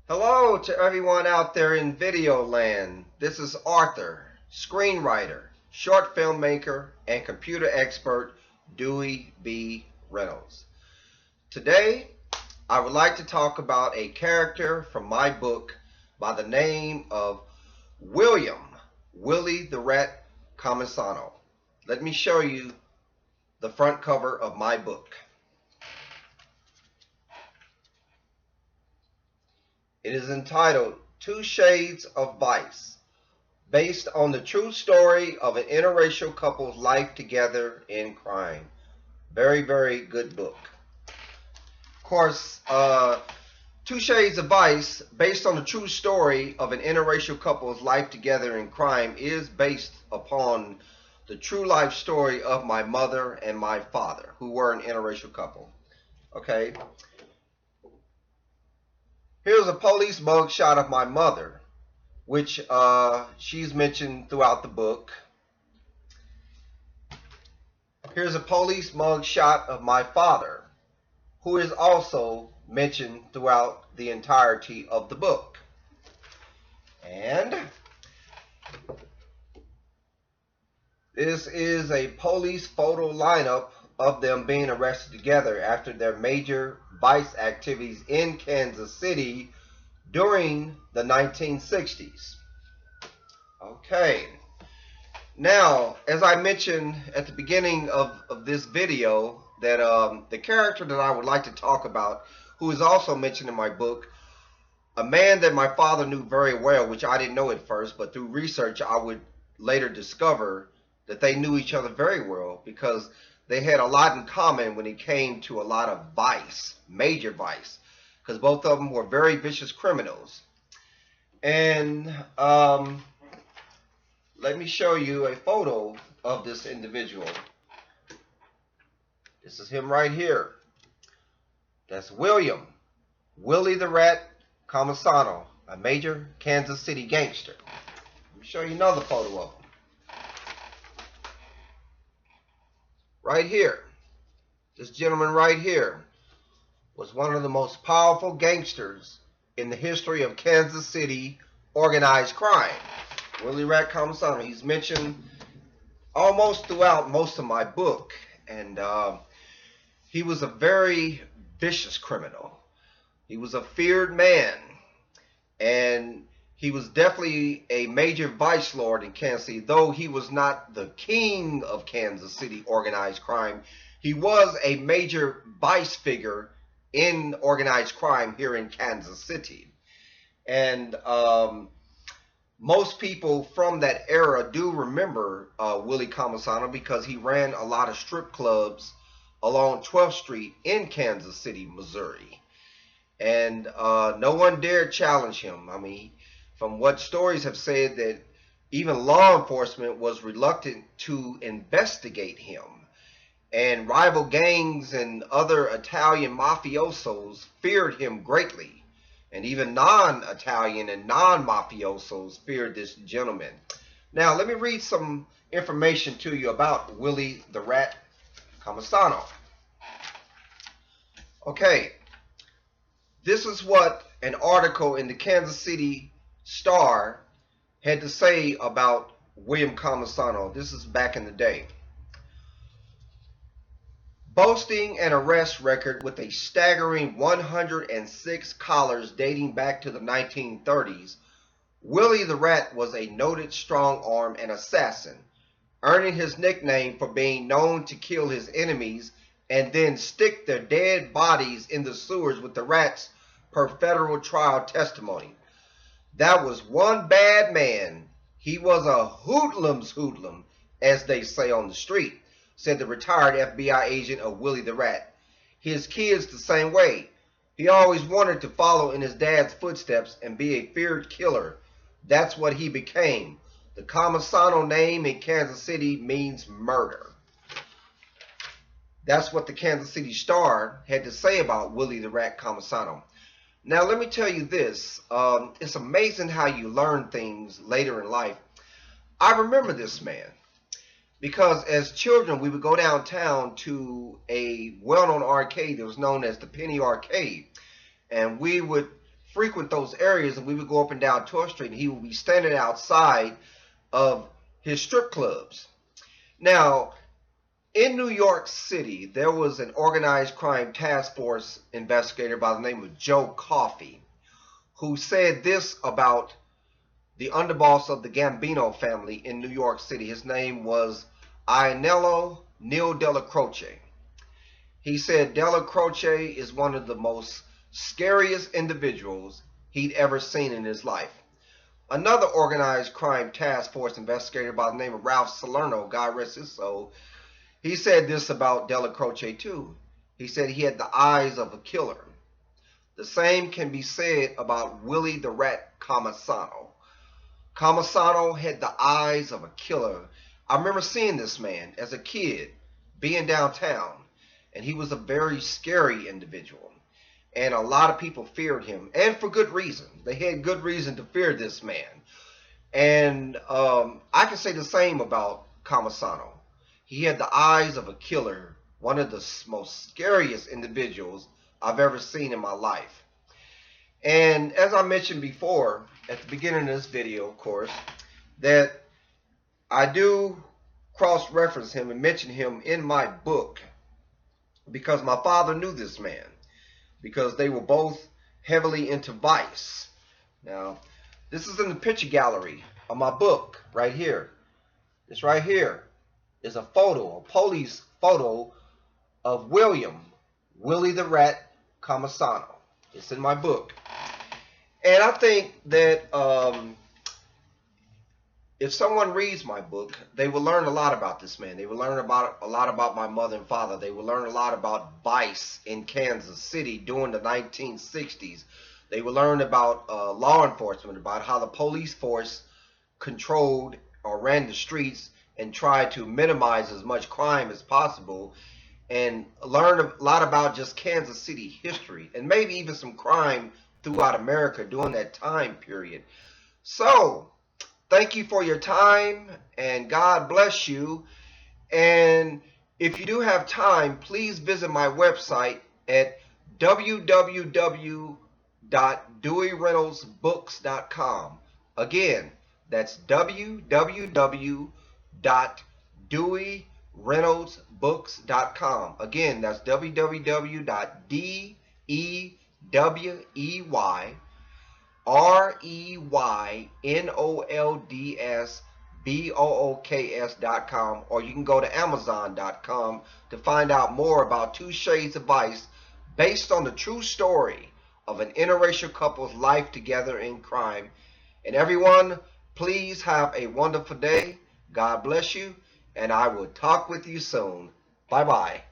Hello to everyone out there in video land. This is Arthur, screenwriter, short filmmaker, and computer expert Dewey B. Reynolds. Today, I would like to talk about a character from my book by the name of Willie The Rat Cammisano. Let me show you the front cover of my book. It is entitled Two Shades of Vice, based on the true story of an interracial couple's life together in crime. Very, very good book. Of course, Two Shades of Vice, based on the true story of an interracial couple's life together in crime, is based upon the true life story of my mother and my father, who were an interracial couple. Okay. Here's a police mug shot of my mother, which she's mentioned throughout the book. Here's a police mug shot of my father, who is also mentioned throughout the entirety of the book. And this is a police photo lineup of them being arrested together after their major vice activities in Kansas City during the 1960s. Okay. Now, as I mentioned at the beginning of this video, that the character that I would like to talk about, who is also mentioned in my book, a man that my father knew very well, which I didn't know at first, but through research I would later discover that they knew each other very well because they had a lot in common when it came to a lot of vice, major vice, because both of them were very vicious criminals. And let me show you a photo of this individual. This is him right here. That's Willie the Rat Cammisano, a major Kansas City gangster. Let me show you another photo of him. Right here, this gentleman right here was one of the most powerful gangsters in the history of Kansas City organized crime. Willie Rat Cammisano. He's mentioned almost throughout most of my book, and he was a very vicious criminal. He was a feared man, and he was definitely a major vice lord in Kansas City. Though he was not the king of Kansas City organized crime, he was a major vice figure in organized crime here in Kansas City. And most people from that era do remember Willie Cammisano because he ran a lot of strip clubs along 12th Street in Kansas City, Missouri. And no one dared challenge him. I mean, from what stories have said, that even law enforcement was reluctant to investigate him. And rival gangs and other Italian mafiosos feared him greatly. And even non-Italian and non-mafiosos feared this gentleman. Now, let me read some information to you about Willie the Rat Cammisano. Okay, this is what an article in the Kansas City Star had to say about William Cammisano. This is back in the day. Boasting an arrest record with a staggering 106 collars dating back to the 1930s, Willie the Rat was a noted strong-arm and assassin, earning his nickname for being known to kill his enemies and then stick their dead bodies in the sewers with the rats, per federal trial testimony. That was one bad man. He was a hoodlum, as they say on the street, said the retired FBI agent of Willie the Rat. His kids the same way. He always wanted to follow in his dad's footsteps and be a feared killer. That's what he became. The Cammisano name in Kansas City means murder. That's what the Kansas City Star had to say about Willie the Rat Cammisano. Now, let me tell you this. It's amazing how you learn things later in life. I remember this man because as children, we would go downtown to a well-known arcade that was known as the Penny Arcade. And we would frequent those areas, and we would go up and down 12th Street, and he would be standing outside of his strip clubs. Now, in New York City, there was an organized crime task force investigator by the name of Joe Coffey, who said this about the underboss of the Gambino family in New York City. His name was Agnello Neil Della Croce. He said Della Croce is one of the most scariest individuals he'd ever seen in his life. Another organized crime task force investigator by the name of Ralph Salerno, God rest his soul, he said this about Della Croce too. He said he had the eyes of a killer. The same can be said about Willie the Rat Cammisano. Cammisano had the eyes of a killer. I remember seeing this man as a kid, being downtown, and he was a very scary individual. And a lot of people feared him, and for good reason. They had good reason to fear this man. And I can say the same about Cammisano. He had the eyes of a killer, one of the most scariest individuals I've ever seen in my life. And as I mentioned before, at the beginning of this video, of course, that I do cross-reference him and mention him in my book because my father knew this man, because they were both heavily into vice. Now, this is in the picture gallery of my book right here. This right here is a photo, a police photo of Willie the Rat Cammisano. It's in my book. And I think that if someone reads my book, they will learn a lot about this man. They will learn a lot about my mother and father. They will learn a lot about vice in Kansas City during the 1960s. They will learn about law enforcement, about how the police force controlled or ran the streets and tried to minimize as much crime as possible, and learn a lot about just Kansas City history and maybe even some crime throughout America during that time period. So, thank you for your time, and God bless you. And if you do have time, please visit my website at www.deweyreynoldsbooks.com. Again, that's www.deweyreynoldsbooks.com. Again, that's www.deweyreynoldsbooks.com, or you can go to Amazon.com to find out more about Two Shades of Vice, based on the true story of an interracial couple's life together in crime. And everyone, please have a wonderful day. God bless you, and I will talk with you soon. Bye-bye.